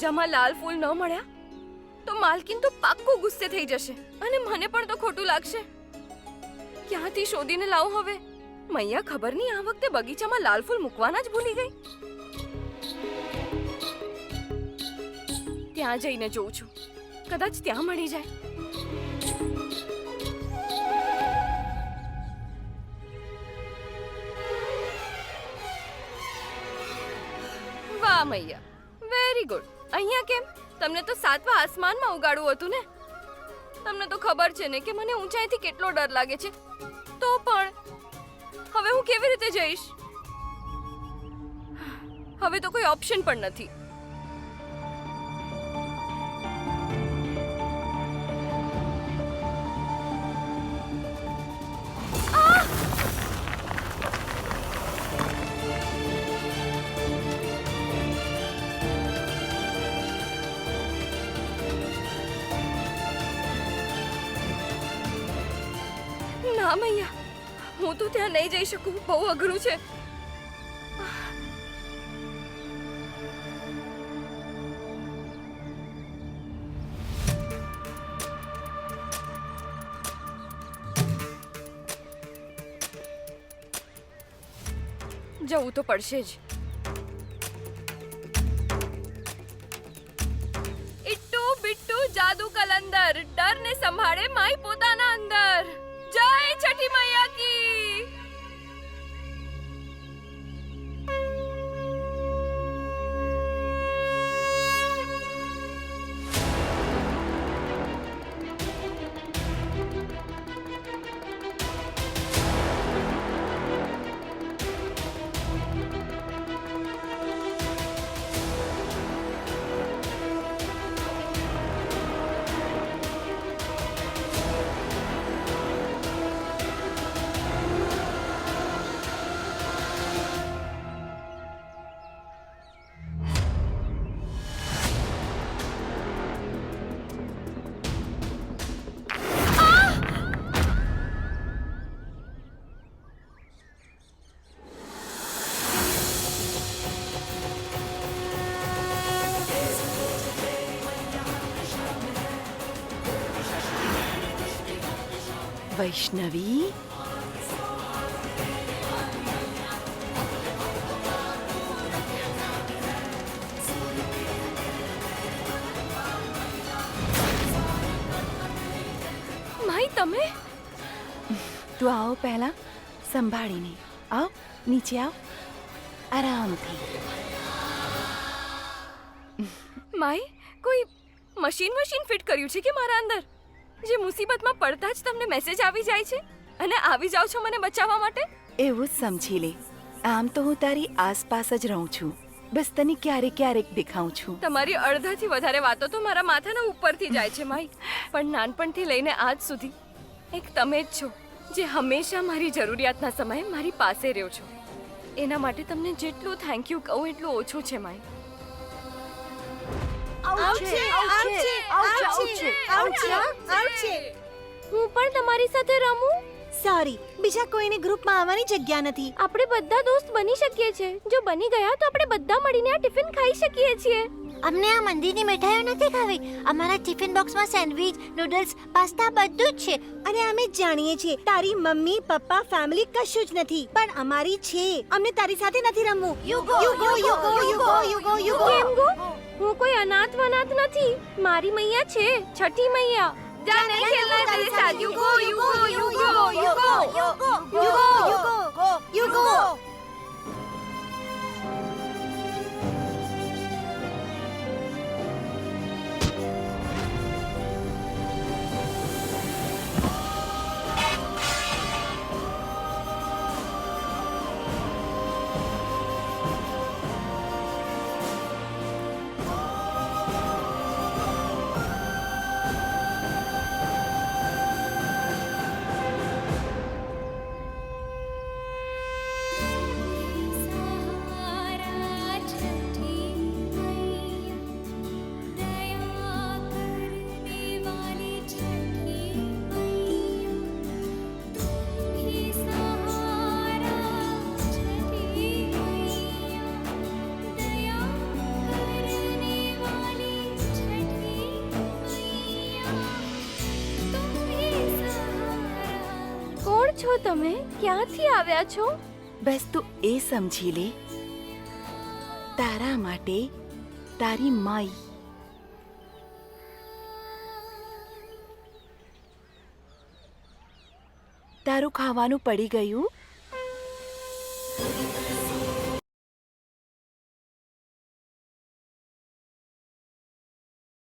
જમા લાલ ફૂલ ન મળ્યા તો માલકીન તો પાક્કો ગુસ્સે થઈ જશે અને મને પણ તો ખોટું લાગશે. ક્યાંથી શોધીને લાવું હવે? મૈયા ખબર નહીં આ વખતે બગીચામાં લાલ ફૂલ મૂકવાના જ ભૂલી ગઈ. ત્યાં જઈને જોઉં છું, કદાચ ત્યાં મળી જાય. વાહ મૈયા, વેરી ગુડ. અહીંયા કેમ? તમને તો 7મા આસમાનમાં ઉગાડવું હતું ને? તમને તો ખબર છે ને કે મને ઊંચાઈથી કેટલો ડર લાગે છે. તો પણ હવે હું કેવી રીતે જઈશ? હવે તો કોઈ ઓપ્શન પણ નથી. ના મૈયા, હું તો ત્યાં નહીં જઈ શકું. બહુ અઘરું છે. જવું તો પડશે જ. ઇટ્ટુ બિટ્ટુ જાદુ કલંદર, ડરને સંભાળે માઈ પોતાના અંદર. જય છઠી મૈયા કી. વૈષ્ણવી, માઈ તમે? તું આવો પહેલા. સંભાળીને આવ, નીચે આવ, આરામથી. માઈ, કોઈ મશીન ફિટ કર્યું છે કે મારા અંદર, જે મુસીબતમાં પડતા જ તમને મેસેજ આવી જાય છે અને આવી જાવ છો મને બચાવવા માટે? એવું જ સમજી લે. આમ તો હું તારી આસપાસ જ રહું છું, બસ તને ક્યારેક ક્યારેક દેખાઉં છું. તમારી અડધાથી વધારે વાતો તો મારા માથાના ઉપરથી જાય છે માઈ. પણ નાનપણથી લઈને આજ સુધી એક તમે જ છો જે હંમેશા મારી જરૂરિયાતના સમયે મારી પાસે રહ્યો છો. એના માટે તમને જેટલું થેન્ક યુ કહું એટલું ઓછું છે માઈ. હું પણ તમારી સાથે રમું? સોરી, બીજા કોઈને ગ્રુપમાં આવવાની જગ્યા નથી. આપણે બધા દોસ્ત બની શકીએ છીએ. જો બની ગયા તો આપણે બધા મળીને આ ટિફિન ખાઈ શકીએ છીએ. અમને આ મંદિરની મીઠાઈઓ નથી ખાવી. અમારા ટિફિન બોક્સમાં સેન્ડવિચ, નૂડલ્સ, પાસ્તા બધું જ છે. અને અમે જાણીએ છીએ તારી મમ્મી, પપ્પા, ફેમિલી કશું જ નથી, પણ અમારી છે. અમને તારી સાથે નથી રમવું. You go, you go, you go, you go, you go, you go. કેમ ગો? હું કોઈ અનાથ વનાથ નથી. મારી મૈયા છે, છઠ્ઠી મૈયા. જા નહીં ખેલના તેરે સાથ. You go, you go, you go, you go, you go, you go, you go. છો તમે? ક્યાંથી આવ્યા છો? બસ તું એ સમજી લે, તારા માટે તારી માઈ. તારું ખાવાનું પડી ગયું?